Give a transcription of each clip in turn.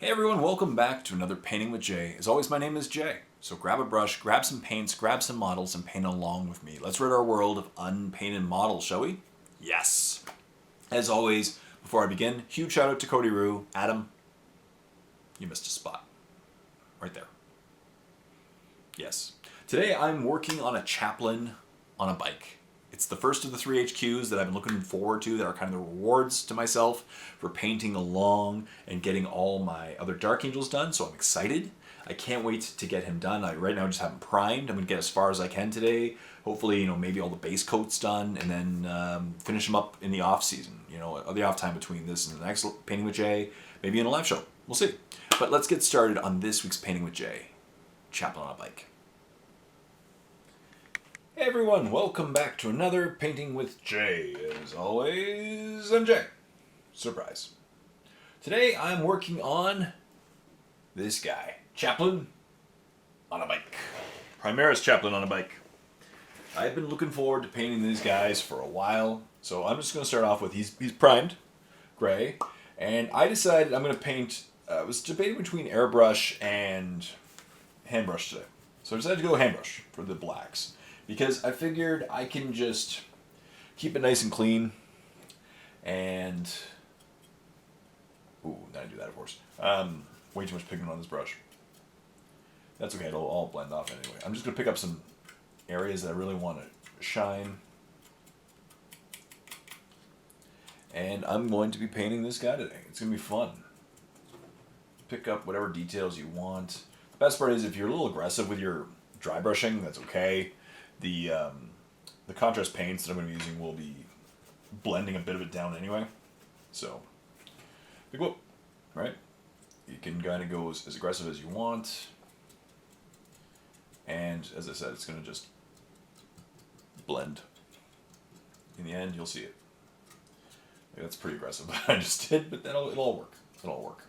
Hey everyone, welcome back to another Painting with Jay. As always, my name is Jay. So grab a brush, grab some paints, grab some models, and paint along with me. Let's rid our world of unpainted models, shall we? Yes! As always, before I begin, huge shout out to Cody Rue. Adam, you missed a spot. Right there. Yes. Today I'm working on a chaplain on a bike. It's the first of the 3 HQs that I've been looking forward to that are kind of the rewards to myself for painting along and getting all my other Dark Angels done, so I'm excited. I can't wait to get him done. I right now just have him primed. I'm going to get as far as I can today. Hopefully, maybe all the base coats done, and then finish them up in the off season. The off time between this and the next Painting with Jay, maybe in a live show. We'll see. But let's get started on this week's Painting with Jay, Chaplain on a Bike. Hey everyone, welcome back to another Painting with Jay. As always, I'm Jay. Surprise. Today I'm working on this guy, Chaplain on a bike. Primaris Chaplain on a bike. I've been looking forward to painting these guys for a while, so I'm just going to start off with, he's primed, gray, and I decided I'm going to paint, I was debating between airbrush and handbrush today. So I decided to go handbrush for the blacks. Because I figured I can just keep it nice and clean, and ooh, not do that of course. Way too much pigment on this brush. That's okay, it'll all blend off anyway. I'm just gonna pick up some areas that I really want to shine, and I'm going to be painting this guy today. It's gonna be fun. Pick up whatever details you want. The best part is if you're a little aggressive with your dry brushing, that's okay. The contrast paints that I'm going to be using will be blending a bit of it down anyway. So, big whoop, right? You can kind of go as aggressive as you want. And as I said, it's going to just blend. In the end, you'll see it. That's pretty aggressive what I just did, but it'll all work. It'll all work.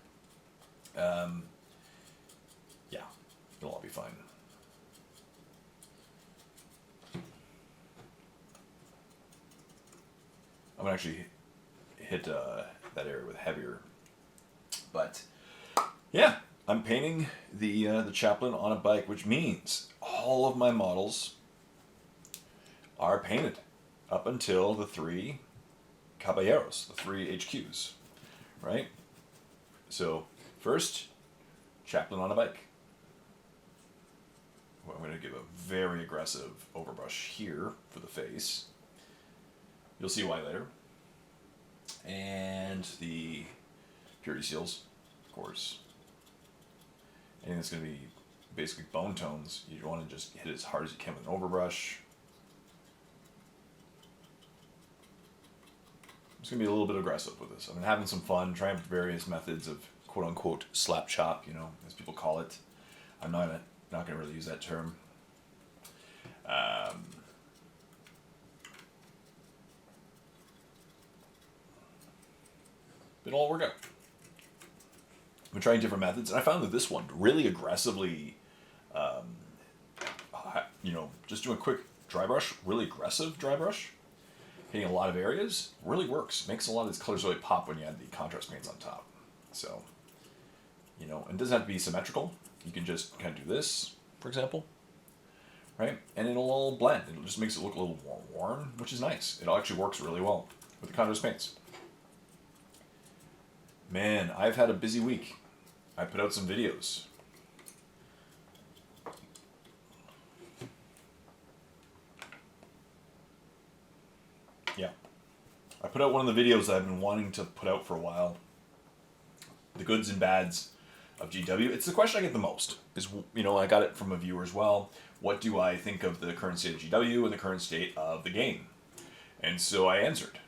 Yeah, it'll all be fine. I'm going to actually hit that area with heavier. But, yeah, I'm painting the chaplain on a bike, which means all of my models are painted up until the 3 caballeros, the 3 HQs, right? So, first, chaplain on a bike. Well, I'm going to give a very aggressive overbrush here for the face. You'll see why later. And the purity seals, of course. Anything that's going to be basically bone tones, you want to just hit it as hard as you can with an overbrush. I'm just going to be a little bit aggressive with this. I'm having some fun, trying various methods of quote-unquote slap chop, as people call it. I'm not going to really use that term. It'll all work out. I've been trying different methods, and I found that this one really aggressively, just doing a quick dry brush, really aggressive dry brush, hitting a lot of areas, really works. Makes a lot of these colors really pop when you add the contrast paints on top. So, and it doesn't have to be symmetrical. You can just kind of do this, for example, right? And it'll all blend. It just makes it look a little warm, which is nice. It actually works really well with the contrast paints. Man, I've had a busy week. I put out some videos. Yeah. I put out one of the videos that I've been wanting to put out for a while. The goods and bads of GW. It's the question I get the most. I got it from a viewer as well. What do I think of the current state of GW and the current state of the game? And so I answered.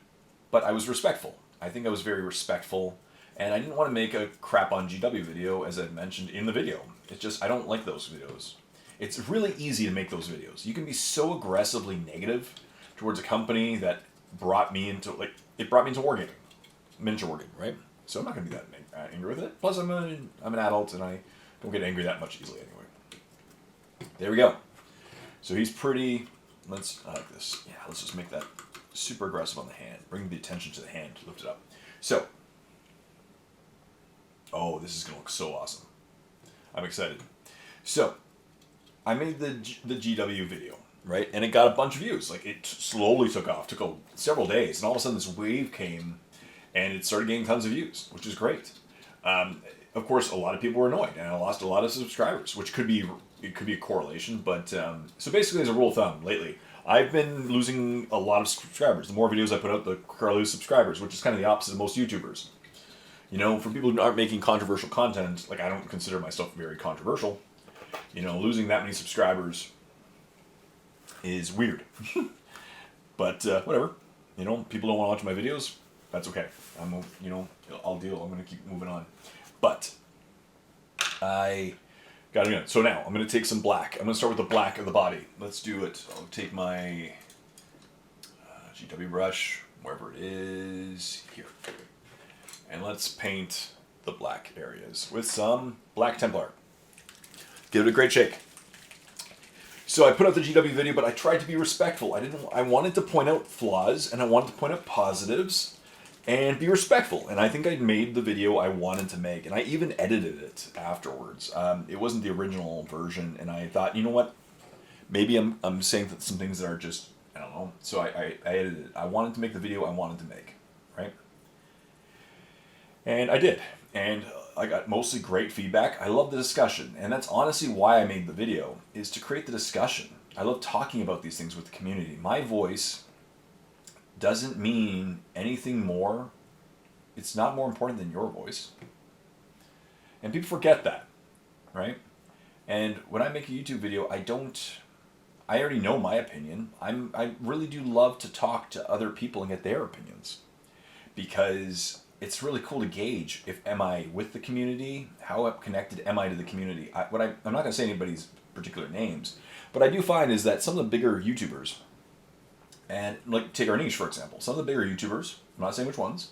But I was respectful. I think I was very respectful. And I didn't want to make a crap on GW video, as I mentioned in the video. It's just, I don't like those videos. It's really easy to make those videos. You can be so aggressively negative towards a company that brought me into wargaming. Miniature wargaming, right? So I'm not going to be that angry with it. Plus, I'm an adult, and I don't get angry that much easily anyway. There we go. So he's pretty, I like this. Yeah, let's just make that super aggressive on the hand. Bring the attention to the hand, lift it up. So, oh, this is going to look so awesome. I'm excited. So, I made the GW video, right? And it got a bunch of views. Like, it slowly took off. Took several days. And all of a sudden, this wave came, and it started getting tons of views, which is great. Of course, a lot of people were annoyed, and I lost a lot of subscribers, which could be a correlation. But, so basically, as a rule of thumb, lately, I've been losing a lot of subscribers. The more videos I put out, the quicker I lose subscribers, which is kind of the opposite of most YouTubers. You know, for people who aren't making controversial content, like I don't consider myself very controversial, you know, losing that many subscribers is weird. But whatever. You know, people don't want to watch my videos. That's okay. I'll deal. I'm going to keep moving on. But I got it. So now I'm going to take some black. I'm going to start with the black of the body. Let's do it. I'll take my GW brush, wherever it is, here. And let's paint the black areas with some black Templar. Give it a great shake. So I put out the GW video, but I tried to be respectful. I wanted to point out flaws, and I wanted to point out positives, and be respectful. And I think I made the video I wanted to make, and I even edited it afterwards. It wasn't the original version, and I thought, you know what? Maybe I'm saying some things that are just, I don't know. So I edited it. I wanted to make the video I wanted to make, right? And I did. And I got mostly great feedback. I love the discussion. And that's honestly why I made the video, is to create the discussion. I love talking about these things with the community. My voice doesn't mean anything more. It's not more important than your voice. And people forget that, right? And when I make a YouTube video, I already know my opinion. I really do love to talk to other people and get their opinions. Because it's really cool to gauge am I with the community, how connected am I to the community. I'm not going to say anybody's particular names, but I do find is that some of the bigger YouTubers, and like take our niche for example, some of the bigger YouTubers, I'm not saying which ones,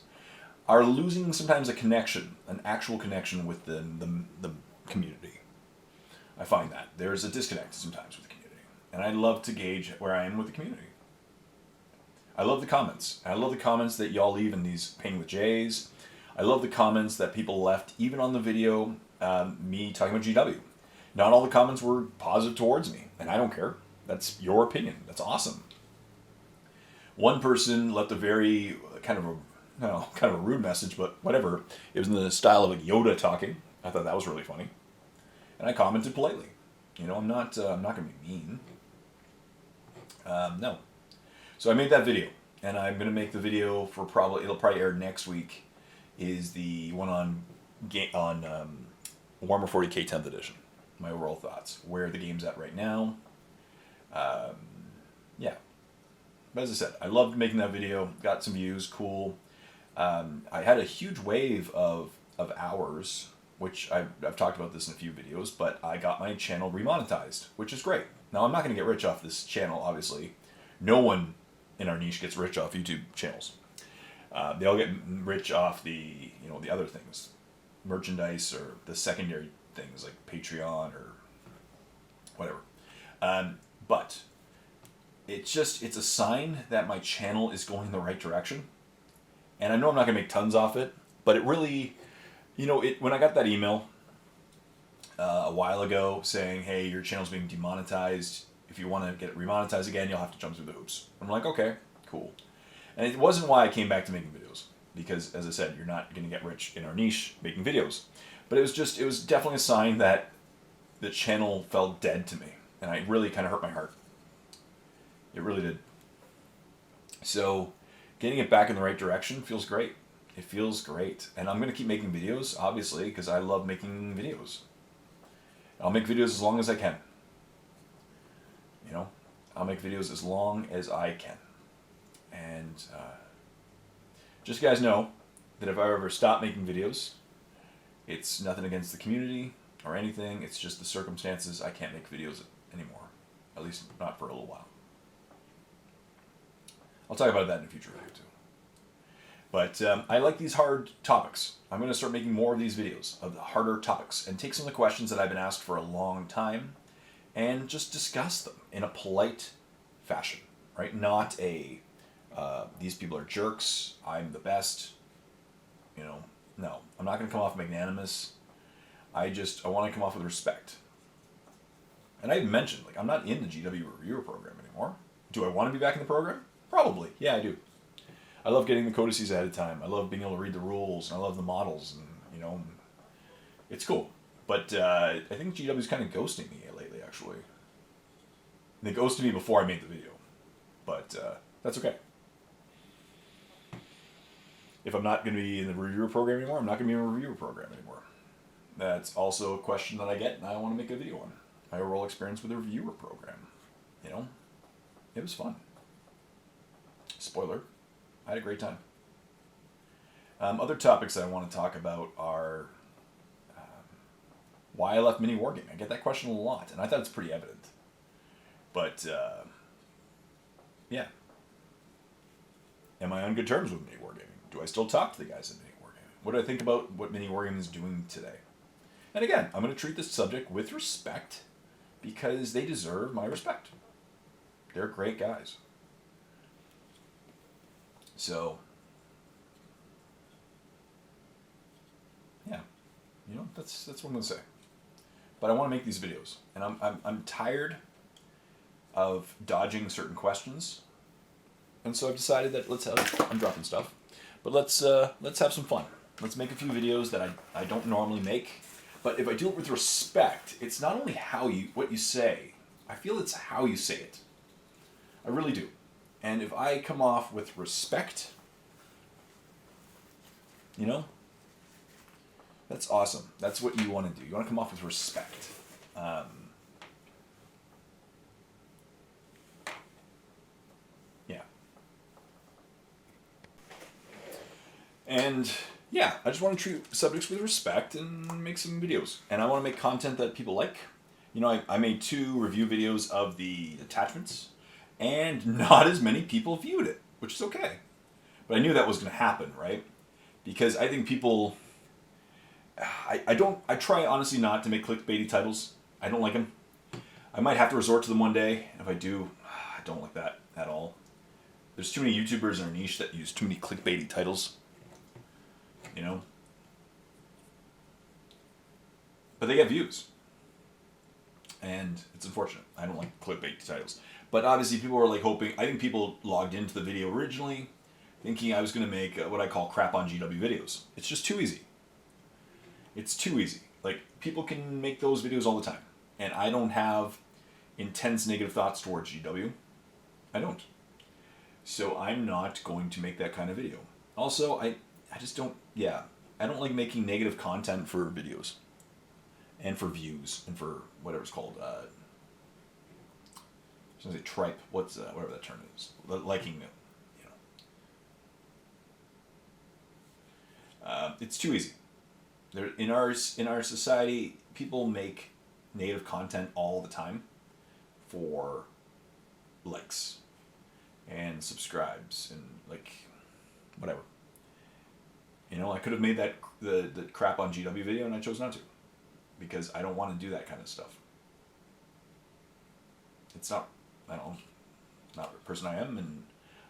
are losing sometimes a connection, an actual connection with the community. I find that there's a disconnect sometimes with the community, and I love to gauge where I am with the community. I love the comments. I love the comments that y'all leave in these Painting with Jays. I love the comments that people left, even on the video, me talking about GW. Not all the comments were positive towards me, and I don't care. That's your opinion. That's awesome. One person left a very kind of a rude message, but whatever. It was in the style of like Yoda talking. I thought that was really funny, and I commented politely. You know, I'm not going to be mean. No. So I made that video, and I'm going to make the video it'll probably air next week, is the one on Warhammer 40k 10th edition. My overall thoughts, where the game's at right now. Yeah. But as I said, I loved making that video, got some views, cool. I had a huge wave of hours, which I've talked about this in a few videos, but I got my channel remonetized, which is great. Now, I'm not going to get rich off this channel, obviously. No one in our niche gets rich off YouTube channels. They all get rich off the other things, merchandise or the secondary things like Patreon or whatever. But it's a sign that my channel is going in the right direction. And I know I'm not going to make tons off it, but it really, when I got that email a while ago saying, hey, your channel's being demonetized. If you want to get it remonetized again, you'll have to jump through the hoops. I'm like, okay, cool. And it wasn't why I came back to making videos, because as I said, you're not going to get rich in our niche making videos. But it was definitely a sign that the channel felt dead to me, and it really kind of hurt my heart. It really did. So getting it back in the right direction feels great. It feels great. And I'm going to keep making videos, obviously, because I love making videos. I'll make videos as long as I can. I'll make videos as long as I can. And just you guys know that if I ever stop making videos, it's nothing against the community or anything. It's just the circumstances. I can't make videos anymore. At least not for a little while. I'll talk about that in a future video too. But I like these hard topics. I'm going to start making more of these videos of the harder topics and take some of the questions that I've been asked for a long time and just discuss them in a polite fashion, right? Not these people are jerks, I'm the best, No, I'm not going to come off magnanimous. I want to come off with respect. And I even mentioned, like, I'm not in the GW reviewer program anymore. Do I want to be back in the program? Probably. Yeah, I do. I love getting the codices ahead of time. I love being able to read the rules. And I love the models. And, you know, it's cool. But I think GW's kind of ghosting me lately, actually. They ghosted me before I made the video. But that's okay. If I'm not going to be in the reviewer program anymore, I'm not going to be in a reviewer program anymore. That's also a question that I get, and I want to make a video on. My overall experience with the reviewer program. You know, it was fun. Spoiler, I had a great time. Other topics I want to talk about are why I left Miniwargaming. I get that question a lot, and I thought it's pretty evident. But, yeah. Am I on good terms with Miniwargaming? Do I still talk to the guys at Miniwargaming? What do I think about what Miniwargaming is doing today? And again, I'm going to treat this subject with respect because they deserve my respect. They're great guys. So, yeah, you know, that's what I'm going to say. But I want to make these videos, and I'm tired of dodging certain questions, and so I've decided that I'm dropping stuff, but let's have some fun. Let's make a few videos that I don't normally make, but if I do it with respect, it's not only what you say. I feel it's how you say it. I really do. And if I come off with respect, you know, that's awesome. That's what you want to do. You want to come off with respect. Yeah. And yeah, I just want to treat subjects with respect and make some videos. And I want to make content that people like. You know, I made 2 review videos of the attachments, and not as many people viewed it, which is okay. But I knew that was going to happen, right? Because I think people... I try honestly not to make clickbaity titles. I don't like them. I might have to resort to them one day. If I do, I don't like that at all. There's too many YouTubers in our niche that use too many clickbaity titles. You know? But they get views. And it's unfortunate. I don't like clickbait titles. But obviously people were like hoping... I think people logged into the video originally thinking I was going to make what I call crap on GW videos. It's just too easy. It's too easy. Like, people can make those videos all the time. And I don't have intense negative thoughts towards GW. I don't. So I'm not going to make that kind of video. Also, I just don't... Yeah. I don't like making negative content for videos. And for views. And for whatever it's called. I was going to say tripe. Whatever that term is. Liking, you know. It's too easy. In our society, people make negative content all the time for likes and subscribes and like whatever. You know, I could have made that the crap on GW video, and I chose not to because I don't want to do that kind of stuff. It's not not the person I am, and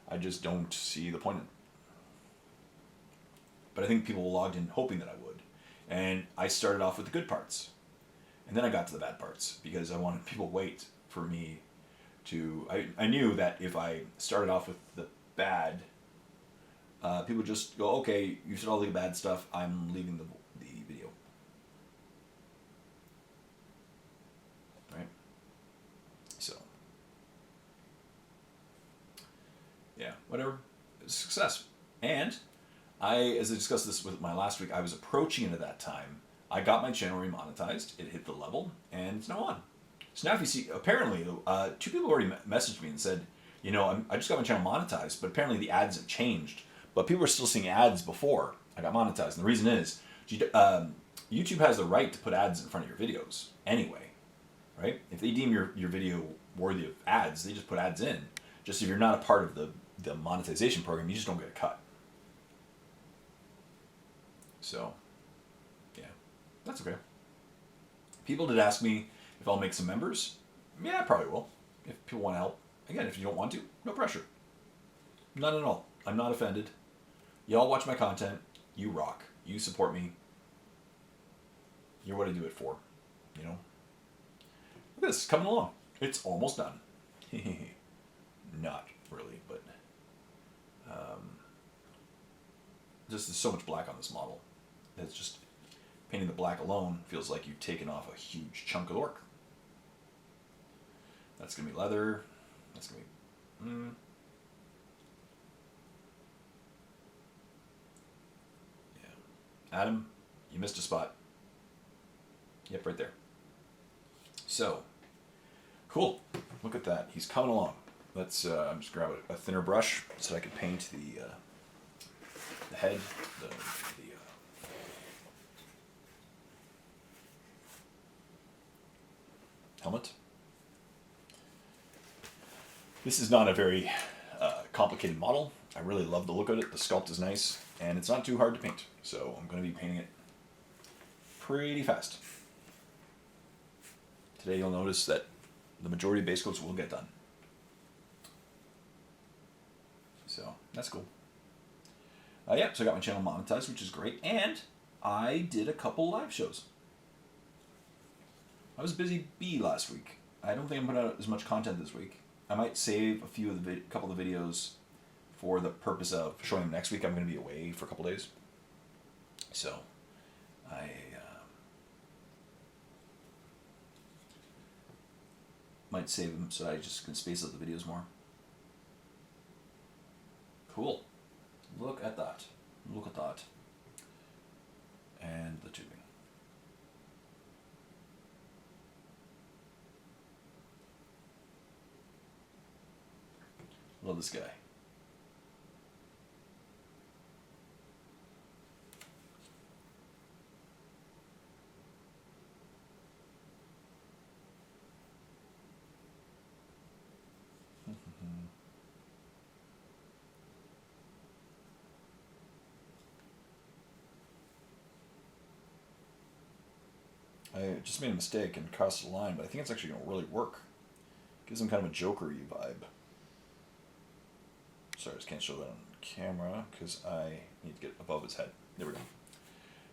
I just don't see the point in it. But I think people logged in hoping that I would. And I started off with the good parts. And then I got to the bad parts because I wanted people to wait for me to... I knew that if I started off with the bad, people would just go, okay, you said all the bad stuff, I'm leaving the video. Right? So. Yeah, whatever. Success. And... as I discussed this with my last week, I was approaching it at that time. I got my channel remonetized. It hit the level, and it's now on. So now if you see, apparently, 2 people already messaged me and said, you know, I just got my channel monetized, but apparently the ads have changed. But people were still seeing ads before I got monetized. And the reason is, YouTube has the right to put ads in front of your videos anyway, right? If they deem your video worthy of ads, they just put ads in. Just if you're not a part of the monetization program, you just don't get a cut. So, yeah, that's okay. People did ask me if I'll make some members. Yeah, I probably will. If people want to help. Again, if you don't want to, no pressure. None at all. I'm not offended. Y'all watch my content. You rock. You support me. You're what I do it for, you know? Look at this, coming along. It's almost done. Not really, but just there's so much black on this model. It's just painting the black alone feels like you've taken off a huge chunk of work. That's gonna be leather. That's gonna be. Yeah. Adam, you missed a spot. Yep, right there. So, cool. Look at that. He's coming along. Let's. I'm just grab a thinner brush so I can paint the head, the helmet. This is not a very complicated model. I really love the look of it. The sculpt is nice, and it's not too hard to paint. So I'm going to be painting it pretty fast. Today you'll notice that the majority of base coats will get done. So that's cool. Yeah, so I got my channel monetized, which is great, and I did a couple live shows. I was a busy bee last week. I don't think I'm putting out as much content this week. I might save a few of the couple of the videos for the purpose of showing them next week. I'm going to be away for a couple days, so I might save them so I just can space out the videos more. Cool. Look at that. Look at that. And the tubing. Love this guy. I just made a mistake and crossed the line, but I think it's actually going to really work. Gives him kind of a Joker-y vibe. Sorry, I just can't show that on camera because I need to get above his head. There we go.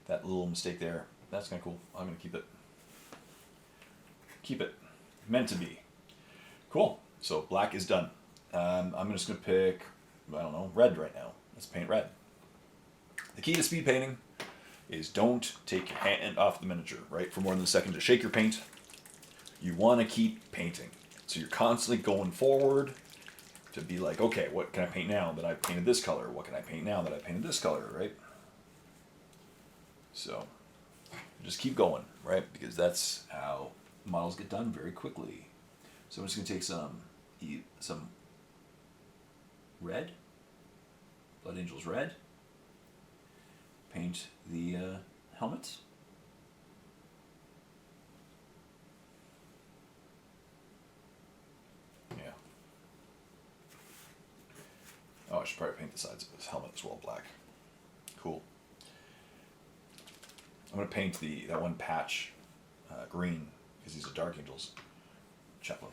That little mistake there, that's kind of cool. I'm going to keep it. Keep it. Meant to be. Cool. So black is done. I'm just going to pick, I don't know, red right now. Let's paint red. The key to speed painting is don't take your hand off the miniature, right, for more than a second to shake your paint. You want to keep painting. So you're constantly going forward to be like, okay, what can I paint now that I've painted this color? What can I paint now that I've painted this color, right? So just keep going, right? Because that's how models get done very quickly. So I'm just going to take some red, Blood Angels red, paint the helmet. Yeah. Oh, I should probably paint the sides of his helmet as well black. Cool. I'm going to paint that one patch green because he's a Dark Angels Chaplain.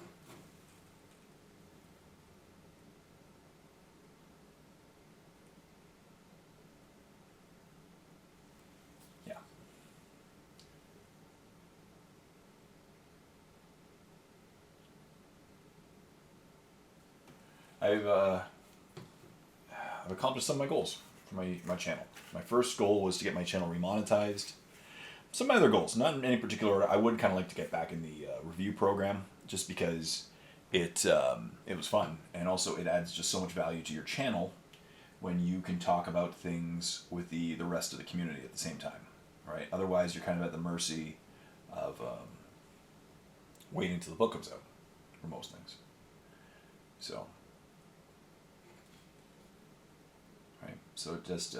I've accomplished some of my goals for my channel. My first goal was to get my channel remonetized. Some of my other goals, not in any particular order. I would kind of like to get back in the review program just because it was fun, and also it adds just so much value to your channel when you can talk about things with the rest of the community at the same time, right? Otherwise, you're kind of at the mercy of waiting until the book comes out for most things. So. So it just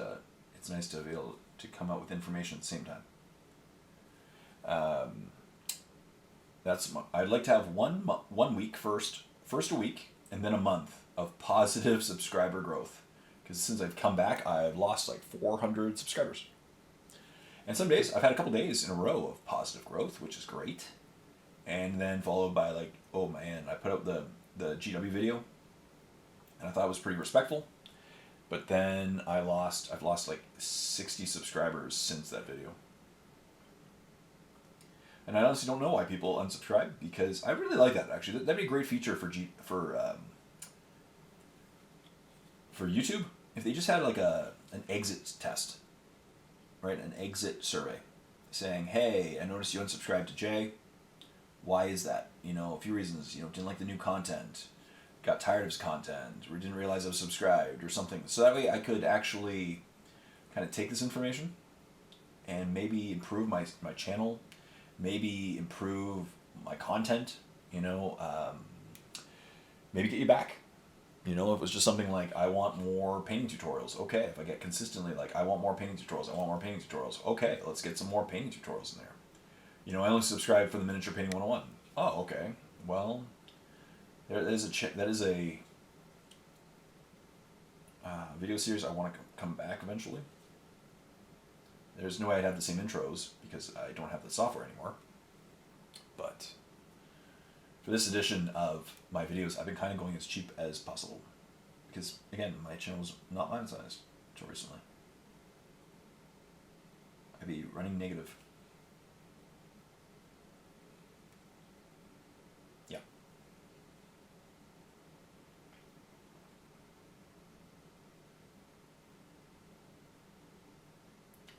it's nice to be able to come out with information at the same time. I'd like to have one week first a week, and then a month of positive subscriber growth. Because since I've come back, I've lost like 400 subscribers. And some days I've had a couple days in a row of positive growth, which is great. And then followed by like, oh man, I put out the GW video, and I thought it was pretty respectful. But then I've lost like 60 subscribers since that video. And I honestly don't know why people unsubscribe, because I really like that, actually. That'd be a great feature for YouTube, if they just had like an exit test, right? An exit survey saying, hey, I noticed you unsubscribed to Jay. Why is that? You know, a few reasons. You know, didn't like the new content, got tired of his content, or didn't realize I was subscribed, or something. So that way I could actually kind of take this information and maybe improve my channel, maybe improve my content, you know, maybe get you back. You know, if it was just something like, I want more painting tutorials. Okay, if I get consistently like, I want more painting tutorials, I want more painting tutorials. Okay, let's get some more painting tutorials in there. You know, I only subscribe for the Miniature Painting 101. Oh, okay. Well, that is a video series I want to come back eventually. There's no way I'd have the same intros because I don't have the software anymore. But for this edition of my videos, I've been kind of going as cheap as possible. Because, again, my channel was not monetized until recently. I'd be running negative. Yeah.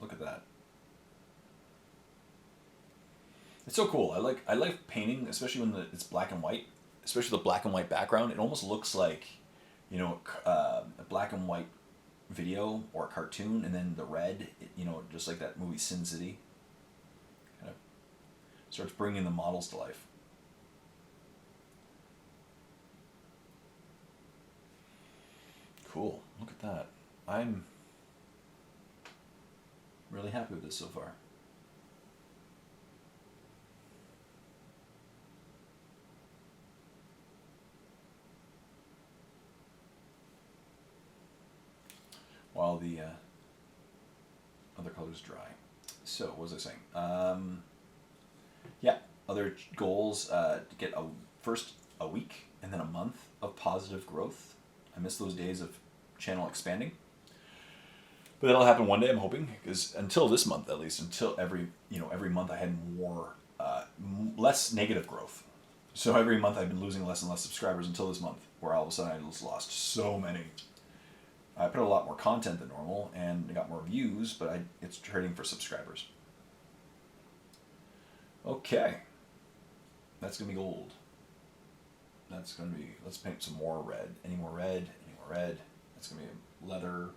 Look at that. It's so cool. I like painting, especially when it's black and white, especially the black and white background. It almost looks like, you know, a black and white video or a cartoon, and then the red, you know, just like that movie Sin City. Kind of starts bringing the models to life. Cool. Look at that. I'm really happy with this so far. While the other colors dry. So, what was I saying? Yeah, other goals, to get first a week and then a month of positive growth. I miss those days of channel expanding. But that'll happen one day, I'm hoping, because until this month, at least, until every month I had less negative growth. So every month I've been losing less and less subscribers until this month, where all of a sudden I just lost so many. I put a lot more content than normal, and I got more views, but it's trading for subscribers. Okay. That's going to be gold. That's going to be, let's paint some more red. Any more red? Any more red? That's going to be leather.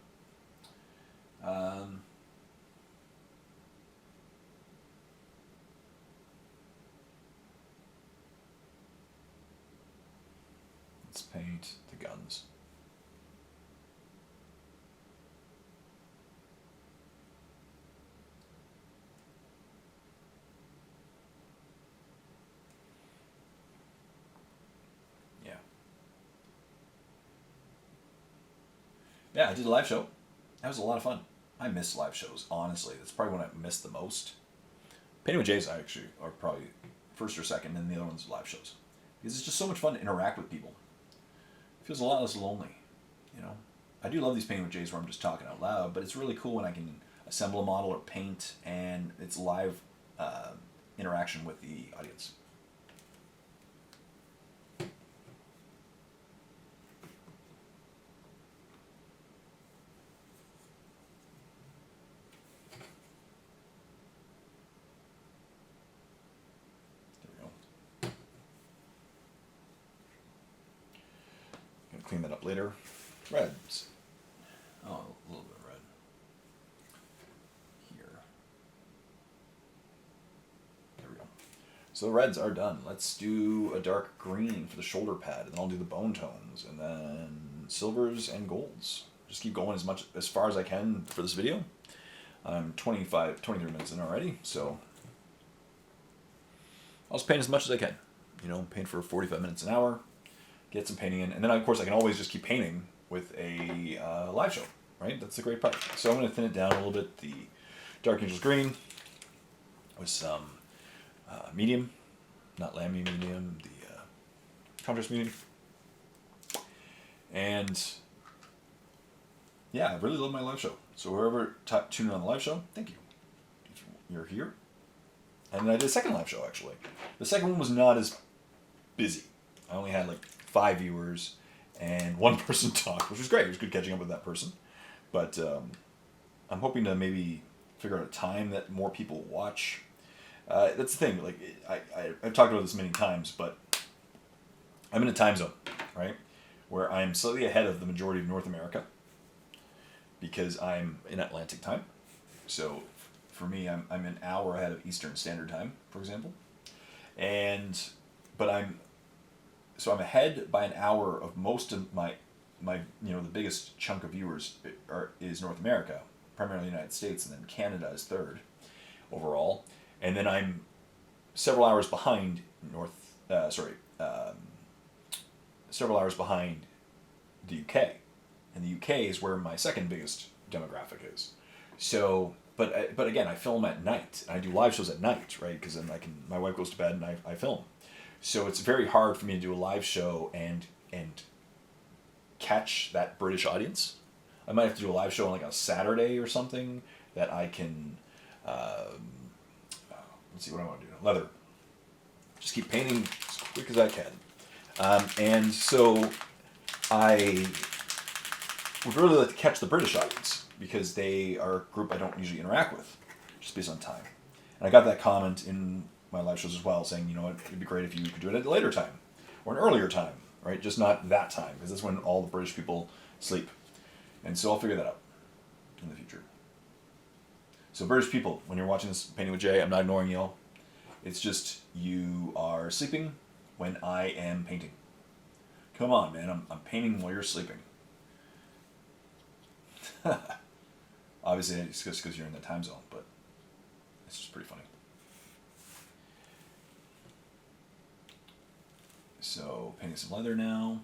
Let's paint the guns. Yeah, I did a live show. That was a lot of fun. I miss live shows, honestly. That's probably when I miss the most. Painting with Jay's actually are probably first or second, and the other one's live shows. Because it's just so much fun to interact with people. It feels a lot less lonely, you know. I do love these Painting with Jay's where I'm just talking out loud, but it's really cool when I can assemble a model or paint, and it's live interaction with the audience. Clean that up later. Reds. Oh, a little bit of red. Here. There we go. So the reds are done. Let's do a dark green for the shoulder pad, and then I'll do the bone tones, and then silvers and golds. Just keep going as far as I can for this video. I'm 23 minutes in already, so I'll just paint as much as I can. You know, paint for 45 minutes an hour. Get some painting in, and then of course I can always just keep painting with a live show, right? That's the great part. So I'm going to thin it down a little bit, the Dark Angels Green with some medium, not Lamy medium, the contrast medium, and yeah, I really love my live show. So whoever tuned in on the live show, thank you. You're here. And I did a second live show, actually. The second one was not as busy. I only had like 5 viewers and one person talked, which was great. It was good catching up with that person. But I'm hoping to maybe figure out a time that more people watch. That's the thing. Like I've talked about this many times, but I'm in a time zone, right, where I'm slightly ahead of the majority of North America because I'm in Atlantic time. So for me, I'm an hour ahead of Eastern Standard Time, for example, but I'm ahead by an hour of most of my the biggest chunk of viewers is North America, primarily the United States, and then Canada is third overall, and then I'm several hours behind several hours behind the UK, and the UK is where my second biggest demographic is. So, but again, I film at night. I do live shows at night, right? Because then my wife goes to bed and I film. So it's very hard for me to do a live show and catch that British audience. I might have to do a live show on like a Saturday or something that I can. Let's see what I want to do. Leather. Just keep painting as quick as I can. And so I would really like to catch the British audience because they are a group I don't usually interact with, just based on time. And I got that comment in my live shows as well, saying, it'd be great if you could do it at a later time or an earlier time, right? Just not that time, because that's when all the British people sleep. And so I'll figure that out in the future. So British people, when you're watching this Painting with Jay, I'm not ignoring y'all. It's just you are sleeping when I am painting. Come on, man. I'm painting while you're sleeping. Obviously, it's just because you're in the time zone, but it's just pretty funny. So, painting some leather now.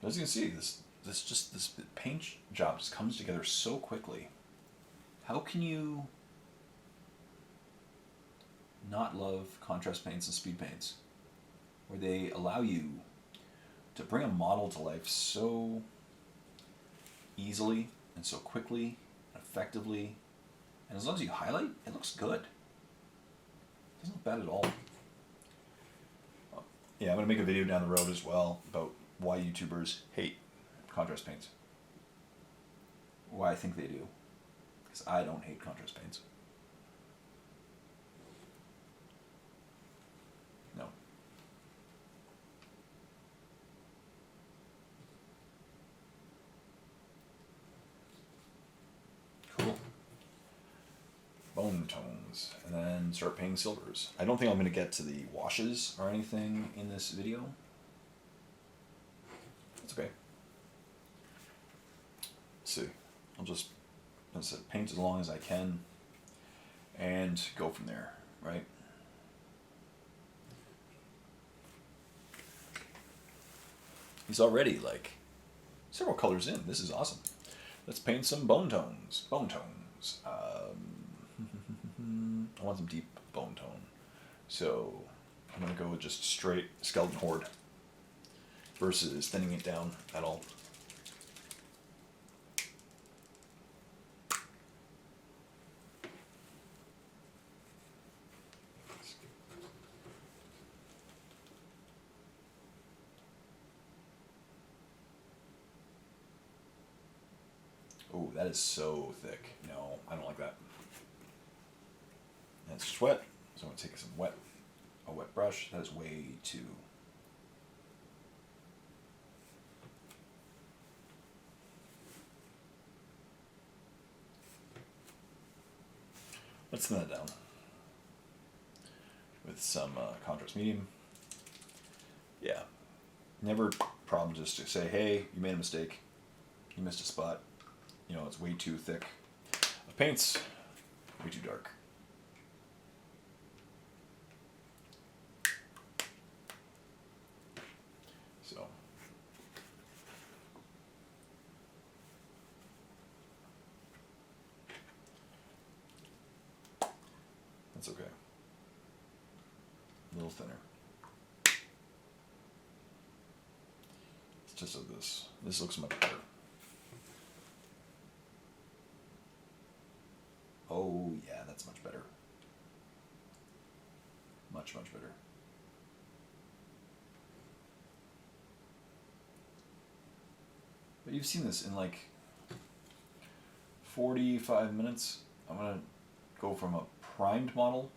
As you can see, this paint job just comes together so quickly. How can you not love contrast paints and speed paints, where they allow you to bring a model to life so easily and so quickly, effectively, and as long as you highlight, it looks good. It doesn't look bad at all. Yeah, I'm going to make a video down the road as well about why YouTubers hate contrast paints. Why I think they do. Because I don't hate contrast paints. No. Cool. Bone tones. And then start painting silvers. I don't think I'm going to get to the washes or anything in this video. That's okay. Let's see. I'll just paint as long as I can and go from there, right? He's already like several colors in. This is awesome. Let's paint some bone tones. Bone tones. I want some deep bone tone. So I'm going to go with just straight skeleton horde versus thinning it down at all. Oh, that is so thick. No, I don't like that. That's just wet. So I'm going to take a wet brush. That is way too. Let's thin that down with some contrast medium. Yeah, never problem just to say, hey, you made a mistake. You missed a spot. It's way too thick. The paint's way too dark. So. That's okay. A little thinner. It's just like this. This looks much better. Oh, yeah, that's much better. Much, much better. But you've seen this in like 45 minutes. I'm going to go from a primed model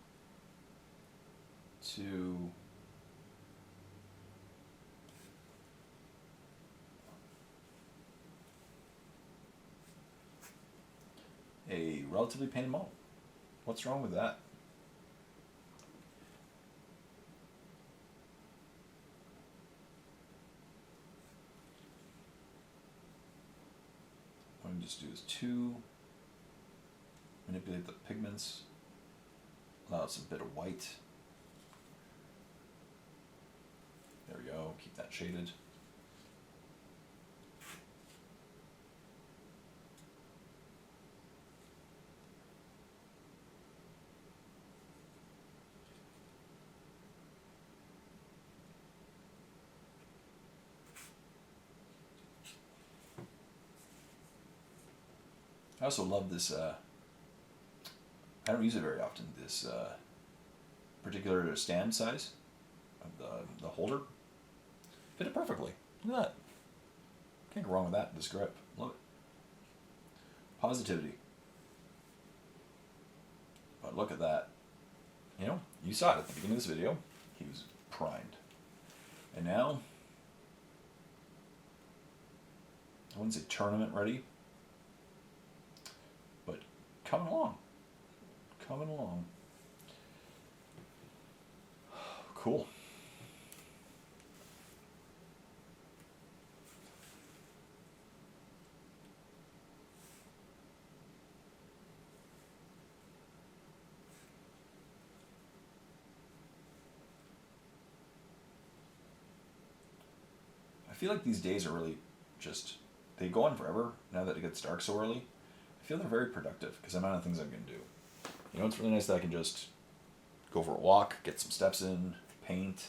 to a relatively painted model. What's wrong with that? What I'm just do is manipulate the pigments, allow some bit of white. There we go, keep that shaded. I also love this, I don't use it very often, this particular stand size of the holder. Fit it perfectly. Look at that. Can't go wrong with that, this grip. Love it. Positivity. But look at that. You know, you saw it at the beginning of this video. He was primed. And now, I wouldn't say tournament ready, but coming along. Coming along. Cool. I feel like these days are really just, they go on forever now that it gets dark so early. I feel they're very productive because the amount of things I can do. You know, it's really nice that I can just go for a walk, get some steps in, paint,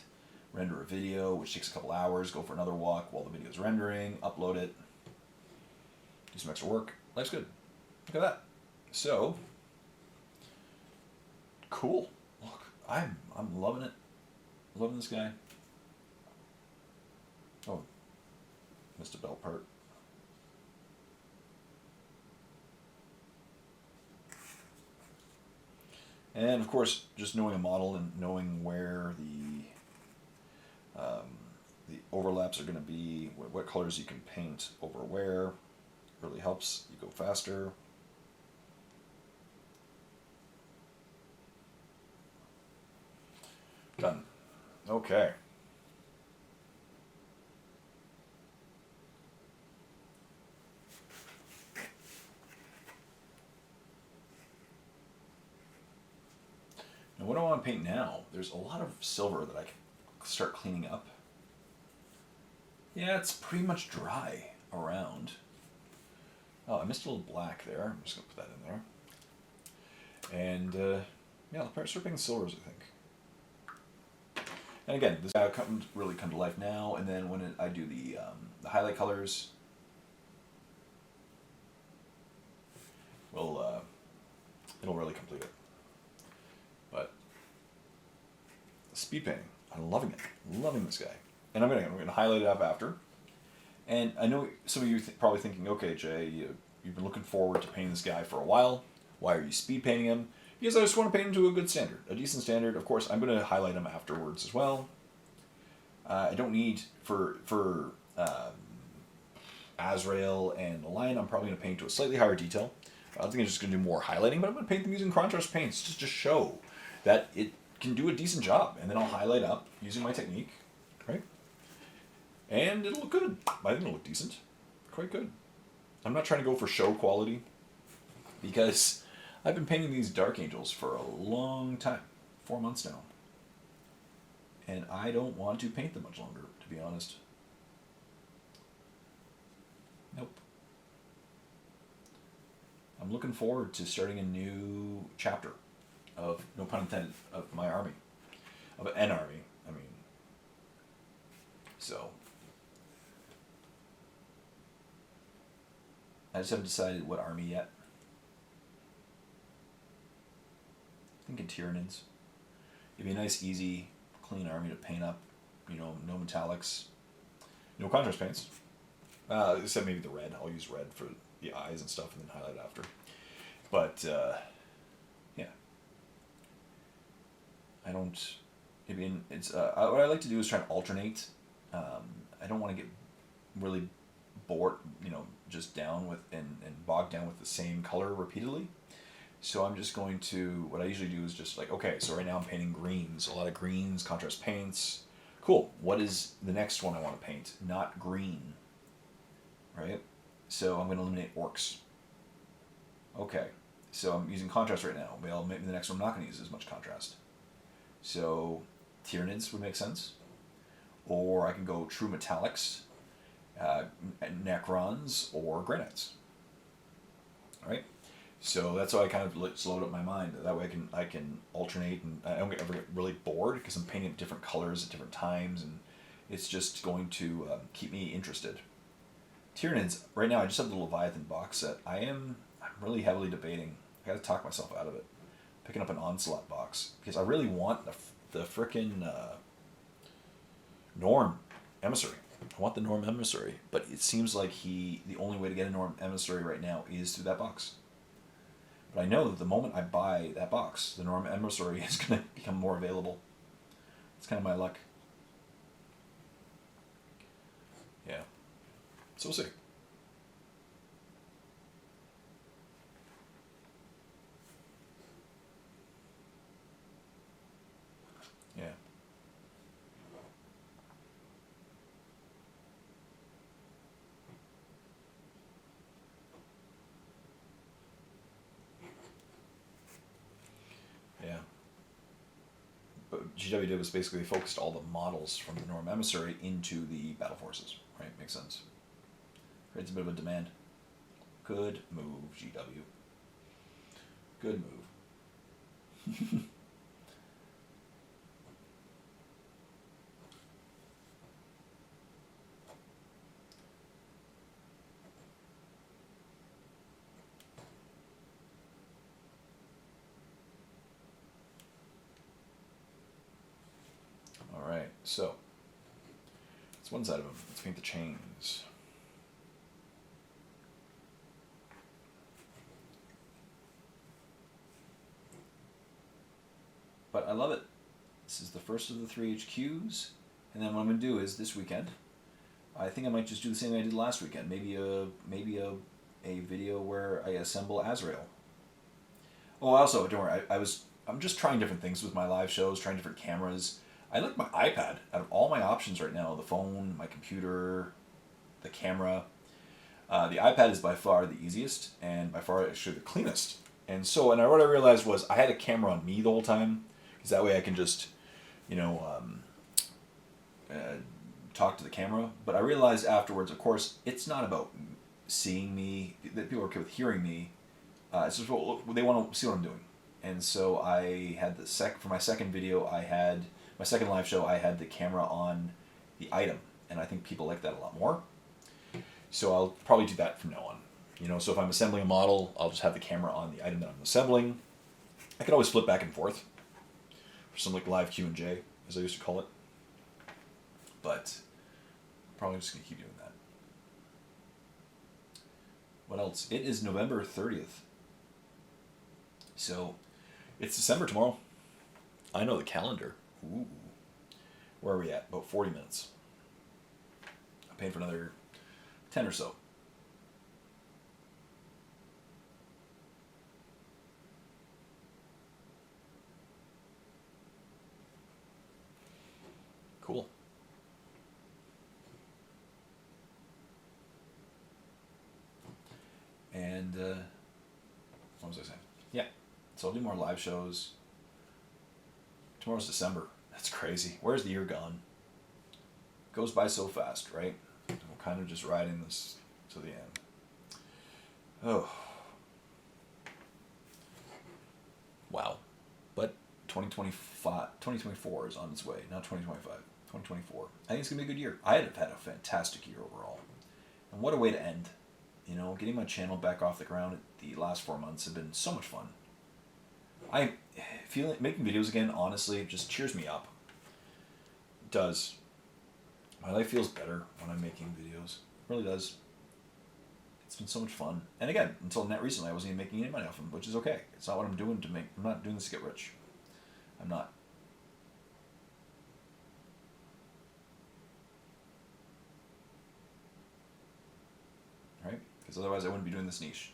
render a video, which takes a couple hours, go for another walk while the video's rendering, upload it, do some extra work. Life's good. Look at that. So, cool. Look, I'm loving it. Loving this guy. Oh, missed a belt part. And of course, just knowing a model and knowing where the overlaps are going to be, what colors you can paint over where, really helps you go faster. Done. Okay. And what do I want to paint now? There's a lot of silver that I can start cleaning up. Yeah, it's pretty much dry around. Oh, I missed a little black there. I'm just going to put that in there. And, yeah, I'll start painting silvers, I think. And again, this guy will really come to life now, and then when I do the highlight colors, it'll really complete it. But speed painting, I'm loving it. Loving this guy. And I'm gonna highlight it up after. And I know some of you probably thinking, okay, Jay, you've been looking forward to painting this guy for a while. Why are you speed painting him? Because I just want to paint him to a good standard, a decent standard. Of course, I'm going to highlight him afterwards as well. I don't need, for Azrael and the Lion, I'm probably going to paint to a slightly higher detail. I think I'm just going to do more highlighting, but I'm going to paint them using contrast paints just to show that it can do a decent job. And then I'll highlight up using my technique, right? And it'll look good. I think it'll look decent. Quite good. I'm not trying to go for show quality because I've been painting these Dark Angels for a long time. 4 months now. And I don't want to paint them much longer, to be honest. Nope. I'm looking forward to starting a new chapter of, no pun intended, of my army. Of an army, I mean. So, I just haven't decided what army yet. I'm thinking Tyranids. It'd be a nice, easy, clean army to paint up. You know, no metallics, no contrast paints. Except maybe the red. I'll use red for the eyes and stuff, and then highlight after. But yeah, I don't. I mean, it's what I like to do is try and alternate. I don't want to get really bored, you know, just down with and bogged down with the same color repeatedly. So I'm just going to, what I usually do is just like, okay, so right now I'm painting greens, a lot of greens, contrast paints. Cool. What is the next one I want to paint? Not green, right? So I'm going to eliminate orcs. Okay. So I'm using contrast right now. Well, maybe the next one I'm not going to use as much contrast. So Tyranids would make sense. Or I can go true metallics, Necrons, or granites. All right? So that's how I kind of slowed up my mind. That way I can alternate, and I don't ever get really bored because I'm painting different colors at different times, and it's just going to keep me interested. Tyranids, right now I just have the Leviathan box set. I'm really heavily debating. I got to talk myself out of it. Picking up an Onslaught box because I really want the frickin' Norm Emissary. I want the Norm Emissary, but it seems like the only way to get a Norm Emissary right now is through that box. But I know that the moment I buy that box, the Norm Emissary is going to become more available. It's kind of my luck. Yeah. So we'll see. Yeah. Yeah. But GW did was basically focused all the models from the Norm Emissary into the battle forces. Right? Makes sense. Creates a bit of a demand. Good move, GW. Good move. All right, so that's one side of them. Let's paint the chains. But I love it. This is the first of the 3 HQs, and then what I'm going to do is this weekend, I think I might just do the same thing I did last weekend. Maybe a video where I assemble Azrael. Oh, also, don't worry. I'm just trying different things with my live shows, trying different cameras. I like my iPad out of all my options right now. The phone, my computer, the camera. The iPad is by far the easiest and by far actually the cleanest. And so, what I realized was I had a camera on me the whole time, because that way I can just, you know, talk to the camera. But I realized afterwards, of course, it's not about seeing me. That people are okay with hearing me. It's just they want to see what I'm doing. And so I had for my second video, my second live show, I had the camera on the item, and I think people like that a lot more. So I'll probably do that from now on. You know, so if I'm assembling a model, I'll just have the camera on the item that I'm assembling. I could always flip back and forth for some like live Q&J, as I used to call it. But I'm probably just going to keep doing that. What else? It is November 30th. So it's December tomorrow. I know the calendar. Ooh. Where are we at? About 40 minutes. I'm paying for another 10 or so. Cool. And what was I saying? Yeah. So I'll do more live shows. Tomorrow's December. That's crazy. Where's the year gone? It goes by so fast, right? And we're kind of just riding this to the end. Oh. Wow. 2024 is on its way, not 2025. 2024. I think it's going to be a good year. I have had a fantastic year overall. And what a way to end. You know, getting my channel back off the ground the last 4 months have been so much fun. I feel like making videos again, honestly, just cheers me up. It does. My life feels better when I'm making videos. It really does. It's been so much fun. And again, until recently, I wasn't even making any money off them, which is okay. It's not what I'm doing to make. I'm not doing this to get rich. I'm not. Right? Because otherwise I wouldn't be doing this niche.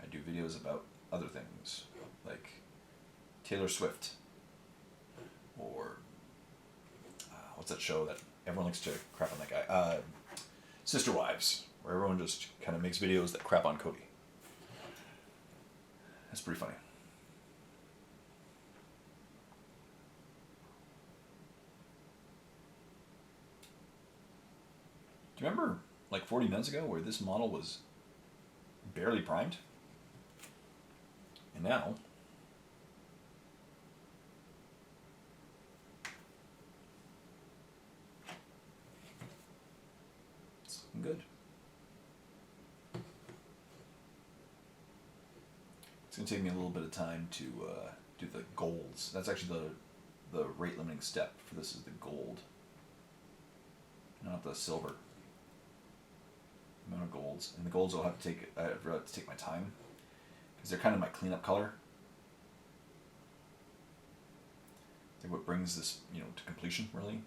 I do videos about other things, like Taylor Swift, or what's that show that everyone likes to crap on that guy? Sister Wives, where everyone just kind of makes videos that crap on Cody. That's pretty funny. Do you remember, like 40 minutes ago, where this model was barely primed? And now, it's looking good. It's going to take me a little bit of time to do the golds. That's actually the rate limiting step for this is the gold, not the silver. Amount of golds, and the golds I'll have to take. I have to take my time because they're kind of my cleanup color. They're what brings this, you know, to completion really.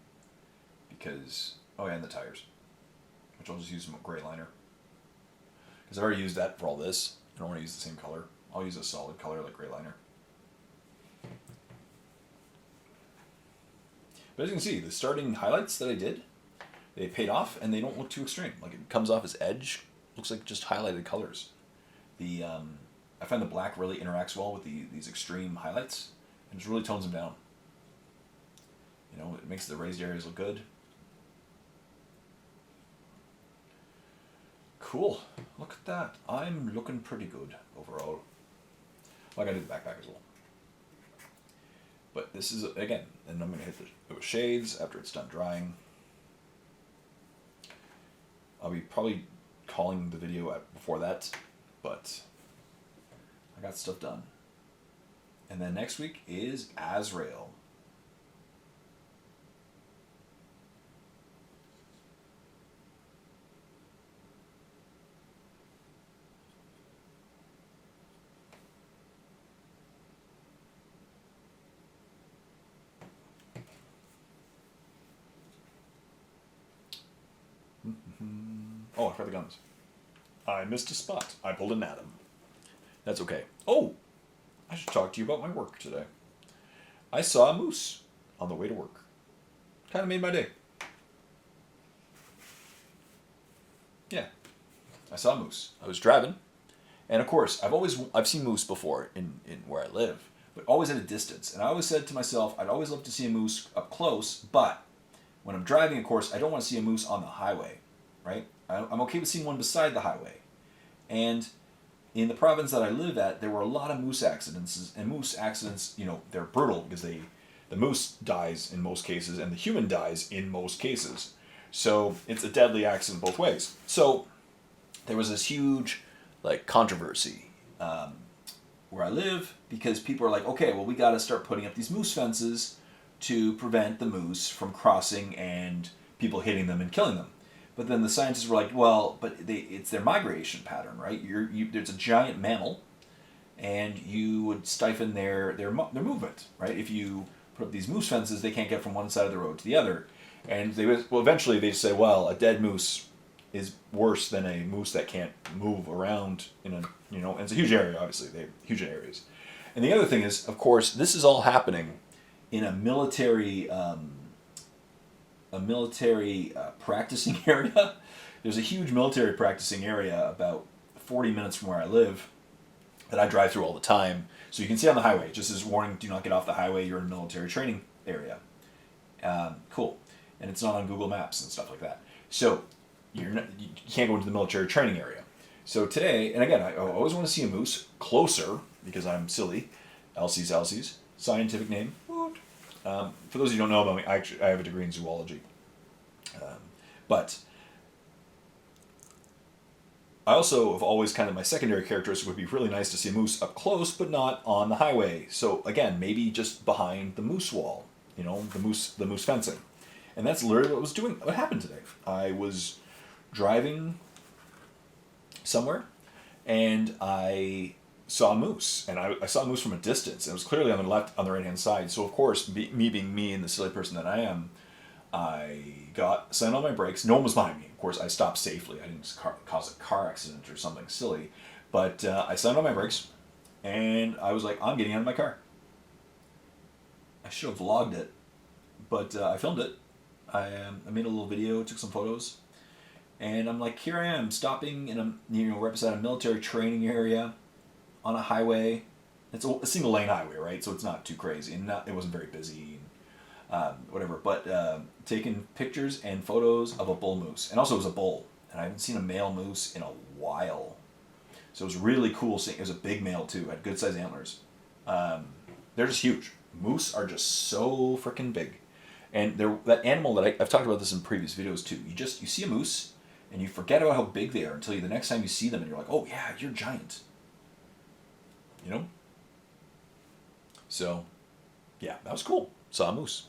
Because and the tires, which I'll just use some gray liner. Because I've already used that for all this. I don't want to use the same color. I'll use a solid color like gray liner. But as you can see, the starting highlights that I did, they paid off, and they don't look too extreme. Like, it comes off as edge, looks like just highlighted colors. The I find the black really interacts well with these extreme highlights, and just really tones them down. You know, it makes the raised areas look good. Cool. Look at that. I'm looking pretty good overall. Well, I gotta do the backpack as well. But this is, again, and I'm gonna hit it with shades after it's done drying. I'll be probably calling the video before that, but I got stuff done. And then next week is Azrael. Oh, I forgot the guns. I missed a spot. I pulled an atom. That's okay. Oh, I should talk to you about my work today. I saw a moose on the way to work. Kind of made my day. Yeah, I saw a moose. I was driving, and of course, I've seen moose before in where I live, but always at a distance. And I always said to myself, I'd always love to see a moose up close, but when I'm driving, of course, I don't want to see a moose on the highway, right? I'm okay with seeing one beside the highway. And in the province that I live at, there were a lot of moose accidents. And moose accidents, you know, they're brutal because the moose dies in most cases and the human dies in most cases. So it's a deadly accident both ways. So there was this huge, like, controversy where I live because people are like, okay, well, we got to start putting up these moose fences to prevent the moose from crossing and people hitting them and killing them. But then the scientists were like, well, but it's their migration pattern, right? There's a giant mammal, and you would stifle their movement, right? If you put up these moose fences, they can't get from one side of the road to the other. And eventually they say, well, a dead moose is worse than a moose that can't move around and it's a huge area, obviously. They have huge areas. And the other thing is, of course, this is all happening in a military practicing area. There's a huge military practicing area about 40 minutes from where I live that I drive through all the time. So you can see on the highway, just as warning, do not get off the highway, you're in a military training area. Cool. And it's not on Google Maps and stuff like that. So you can't go into the military training area. So today, and again, I always want to see a moose closer because I'm silly, Elsie's. scientific name. For those of you who don't know about me, I have a degree in zoology. But I also have always kind of, my secondary characteristic would be really nice to see a moose up close, but not on the highway. So again, maybe just behind the moose wall, you know, the moose fencing. And that's literally what happened today. I was driving somewhere and I saw a moose, and I saw a moose from a distance. It was clearly on the right hand side. So of course, me being me and the silly person that I am, I slammed on my brakes. No one was behind me. Of course, I stopped safely. I didn't cause a car accident or something silly. But I slammed on my brakes, and I was like, I'm getting out of my car. I should have vlogged it, but I filmed it. I made a little video, took some photos, and I'm like, here I am, stopping, and I'm, we're beside a military training area on a highway. It's a single lane highway, right? So it's not too crazy, and it wasn't very busy. Whatever, but taking pictures and photos of a bull moose, and also it was a bull, and I haven't seen a male moose in a while, so it was really cool seeing. It was a big male too, had good sized antlers. They're just huge. Moose are just so freaking big, and they're that animal that I've talked about this in previous videos too. You see a moose, and you forget about how big they are until the next time you see them, and you're like, oh yeah, you're giant. You know. So, yeah, that was cool. Saw a moose.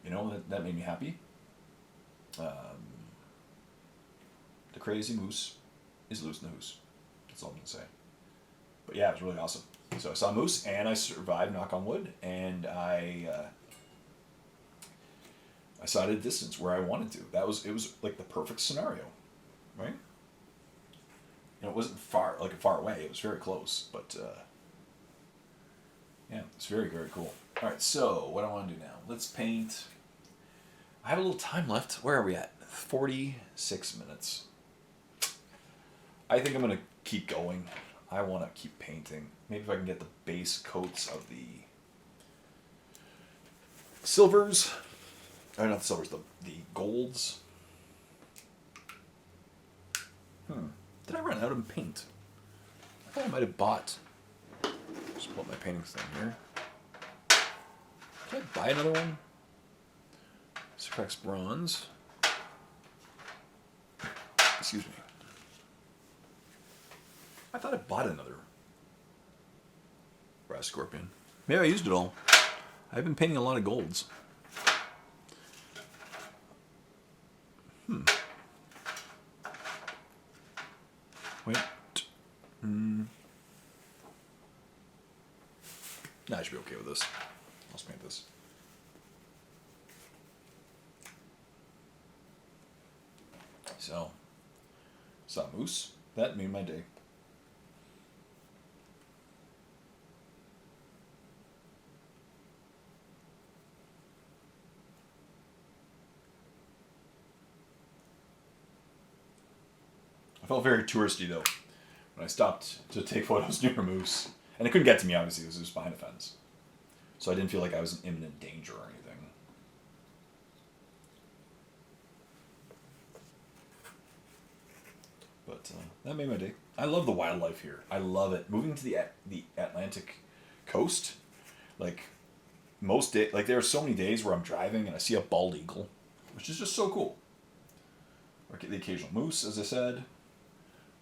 You know, that made me happy. The crazy moose is loose in the hoose. That's all I'm going to say. But yeah, it was really awesome. So I saw a moose, and I survived, knock on wood, and I saw it at a distance where I wanted to. It was like the perfect scenario, right? It wasn't far away. It was very close, but yeah, it's very, very cool. All right, so what I want to do now, let's paint. I have a little time left. Where are we at? 46 minutes. I think I'm going to keep going. I want to keep painting. Maybe if I can get the base coats of the silvers. Or not the silvers, the golds. Did I run out of paint? I thought I might have bought. Just pull up my painting thing here. Did I buy another one? Sycorax bronze. Excuse me. I thought I bought another brass scorpion. Maybe I used it all. I've been painting a lot of golds. Wait. No, I should be okay with this. I'll just paint this. So, saw a moose. That made my day. I felt very touristy though when I stopped to take photos near a moose. And it couldn't get to me, obviously, because it was behind a fence. So I didn't feel like I was in imminent danger or anything. But that made my day. I love the wildlife here. I love it. Moving to the Atlantic coast, like most day, like there are so many days where I'm driving and I see a bald eagle, which is just so cool. Or the occasional moose, as I said,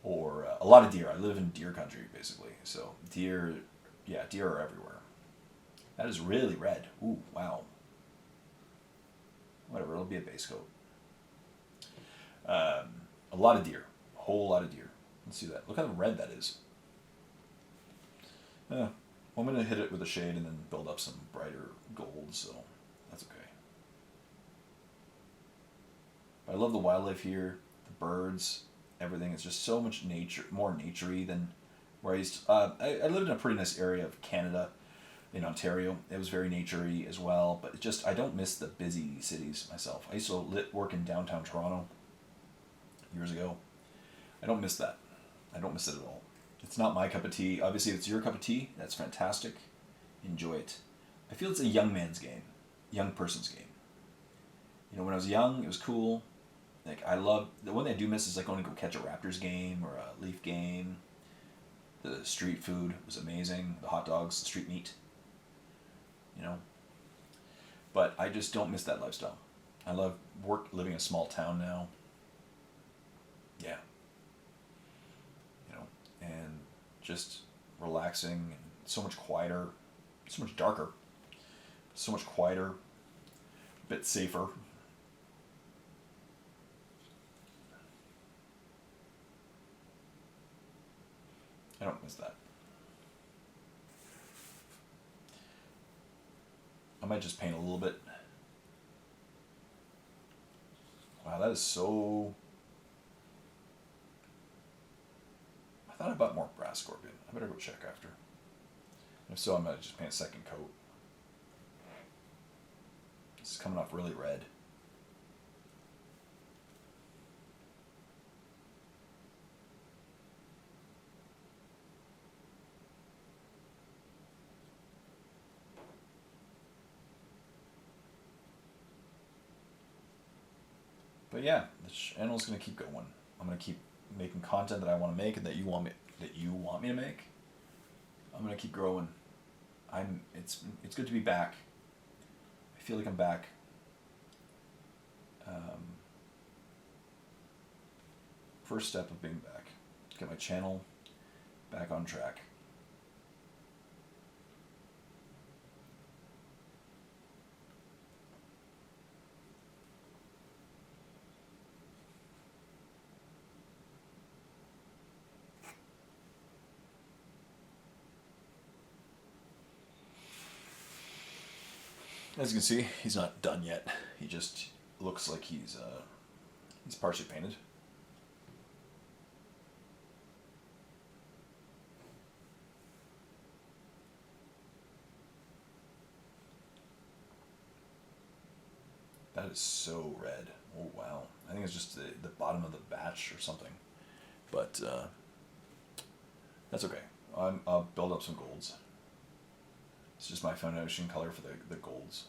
or a lot of deer. I live in deer country, basically. So deer are everywhere. That is really red. Ooh, wow. Whatever, it'll be a base coat. A lot of deer. A whole lot of deer. Let's see that. Look how red that is. Well, I'm going to hit it with a shade and then build up some brighter gold, so that's okay. I love the wildlife here, the birds, everything. It's just so much nature, more naturey than where I used to, I lived in a pretty nice area of Canada, in Ontario. It was very naturey as well, but I don't miss the busy cities myself. I used to work in downtown Toronto years ago. I don't miss that. I don't miss it at all. It's not my cup of tea. Obviously, if it's your cup of tea, that's fantastic. Enjoy it. I feel it's a young man's game, young person's game. You know, when I was young, it was cool. Like, I love, the one thing I do miss is like going to go catch a Raptors game or a Leaf game. The street food was amazing. The hot dogs, the street meat. you know. But I just don't miss that lifestyle. I love living in a small town now. Yeah. You know, and just relaxing and so much quieter, so much darker, so much quieter, a bit safer. I don't miss that. I might just paint a little bit. Wow, that is so... I thought I bought more brass scorpion. I better go check after. If so, I might just paint a second coat. It's coming off really red. But yeah, the channel's gonna keep going. I'm gonna keep making content that I want to make and that you want me to make. I'm gonna keep growing. It's good to be back. I feel like I'm back. First step of being back. Get my channel back on track. As you can see, he's not done yet. He just looks like he's partially painted. That is so red. Oh wow. I think it's just the bottom of the batch or something. But that's okay. I'll build up some golds. It's just my foundation color for the golds.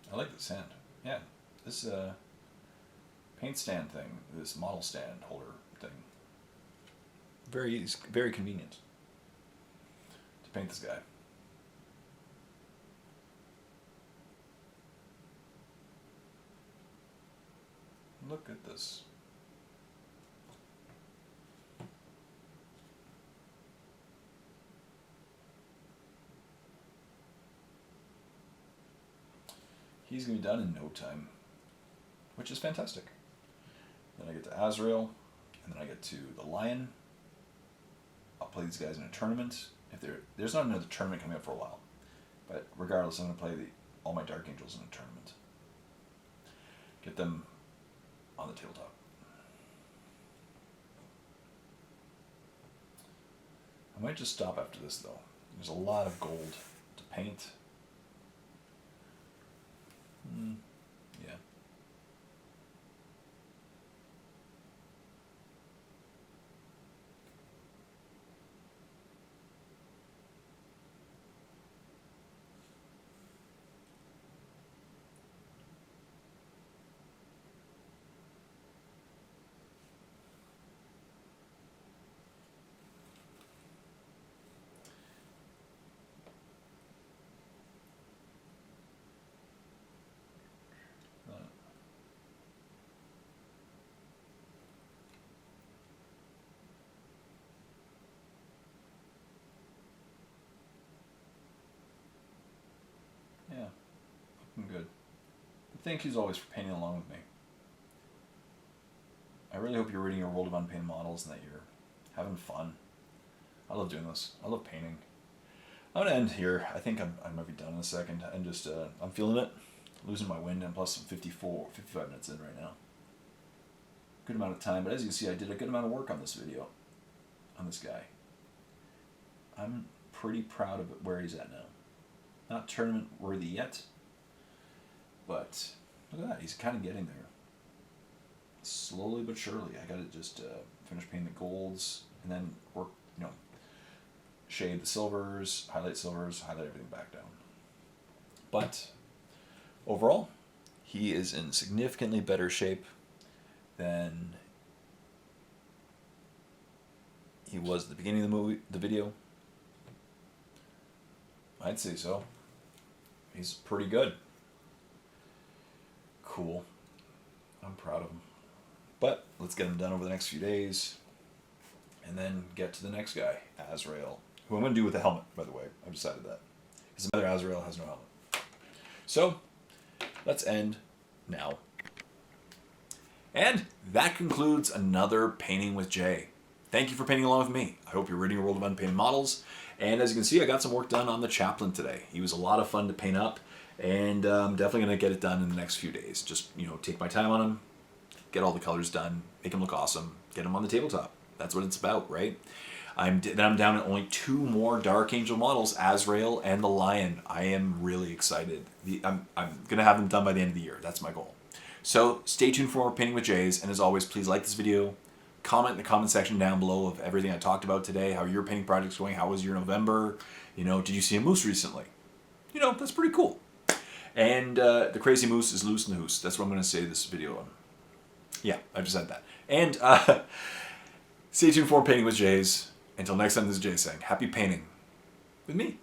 I like the sand. Yeah, this paint stand thing, this model stand holder thing, very convenient to paint this guy. Look at this. He's going to be done in no time, which is fantastic. Then I get to Azrael, and then I get to the Lion. I'll play these guys in a tournament. If there's not another tournament coming up for a while, but regardless, I'm going to play all my Dark Angels in a tournament. Get them on the tabletop. I might just stop after this though. There's a lot of gold to paint. Yeah. Yeah, looking good. But thank you as always for painting along with me. I really hope you're reading your World of Unpainted Models and that you're having fun. I love doing this. I love painting. I'm going to end here. I think I might be done in a second. And just, I'm feeling it. Losing my wind, and plus I'm 55 minutes in right now. Good amount of time, but as you can see, I did a good amount of work on this video. On this guy. I'm pretty proud of where he's at now. Not tournament worthy yet, but look at that, he's kind of getting there. slowly but surely. I gotta just finish painting the golds, and then work, shade the silvers, highlight everything back down. But overall, he is in significantly better shape than he was at the beginning of the video. I'd say so. He's pretty good. Cool. I'm proud of him. But let's get him done over the next few days, and then get to the next guy, Azrael, who I'm going to do with a helmet, by the way. I've decided that. Because another Azrael has no helmet. So, let's end now. And that concludes another Painting with Jay. Thank you for painting along with me. I hope you're reading a world of unpainted models. And as you can see, I got some work done on the Chaplain today. He was a lot of fun to paint up, and I'm definitely going to get it done in the next few days. Just, take my time on him, get all the colors done, make him look awesome, get him on the tabletop. That's what it's about, right? I'm down to only 2 more Dark Angel models, Azrael and the Lion. I am really excited. I'm going to have them done by the end of the year. That's my goal. So stay tuned for more Painting with Jays, and as always, please like this video. Comment in the comment section down below of everything I talked about today, how your painting project's going, how was your November, did you see a moose recently? That's pretty cool. And the crazy moose is loose in the Hoose. That's what I'm going to say this video on. Yeah, I just said that. And stay tuned for Painting with Jays. Until next time, this is Jay saying, happy painting with me.